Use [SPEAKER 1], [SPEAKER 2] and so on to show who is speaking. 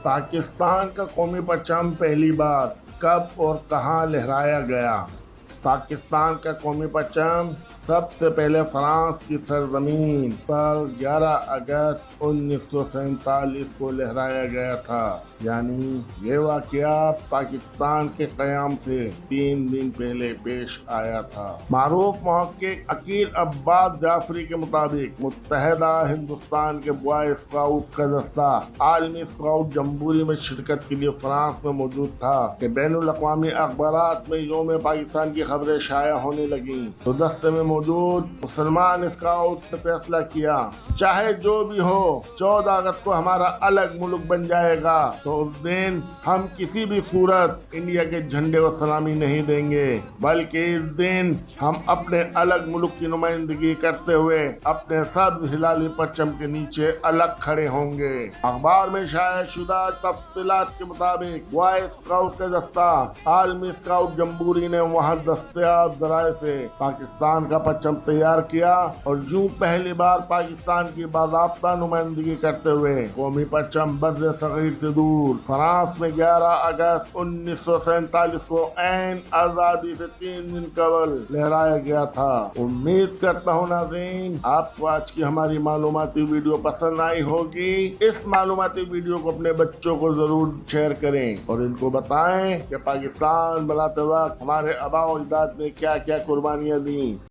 [SPEAKER 1] پاکستان کا قومی پرچم پہلی بار کب اور کہاں لہرایا گیا؟ پاکستان کا قومی پرچم سب سے پہلے فرانس کی سرزمین پر 11 اگست 1947 کو لہرایا گیا تھا، یعنی یہ واقعہ پاکستان کے قیام سے 3 دن پہلے پیش آیا تھا۔ معروف محقق عقیل عباس جعفری کے مطابق متحدہ ہندوستان کے بوائے اسکاؤٹ کا دستہ عالمی اسکاؤٹ جمبوری میں شرکت کے لیے فرانس میں موجود تھا کہ بین الاقوامی اخبارات میں یوم پاکستان کی خبریں شائع ہونے لگیں تو دستے میں موجود مسلمان اسکاؤٹ نے فیصلہ کیا چاہے جو بھی ہو 14 اگست کو ہمارا الگ ملک بن جائے گا تو اس دن ہم کسی بھی صورت انڈیا کے جھنڈے کو سلامی نہیں دیں گے، بلکہ اس دن ہم اپنے الگ ملک کی نمائندگی کرتے ہوئے اپنے سبز ہلالی پرچم کے نیچے الگ کھڑے ہوں گے۔ اخبار میں شائع شدہ تفصیلات کے مطابق بوائے اسکاؤٹ کا دستہ عالمی اسکاؤٹ جمبوری نے وہاں دستیاب ذرائع سے پاکستان کا پرچم تیار کیا اور یوں پہلی بار پاکستان کی باضابطہ نمائندگی کرتے ہوئے قومی پرچم بر صغیر سے دور فرانس میں 11 اگست 1947 کو عین آزادی سے 3 دن قبل لہرایا گیا تھا۔ امید کرتا ہوں ناظرین آپ کو آج کی ہماری معلوماتی ویڈیو پسند آئی ہوگی۔ اس معلوماتی ویڈیو کو اپنے بچوں کو ضرور شیئر کریں اور ان کو بتائیں کہ پاکستان بناتے وقت ہمارے آباء و اجداد نے کیا کیا قربانیاں دیں۔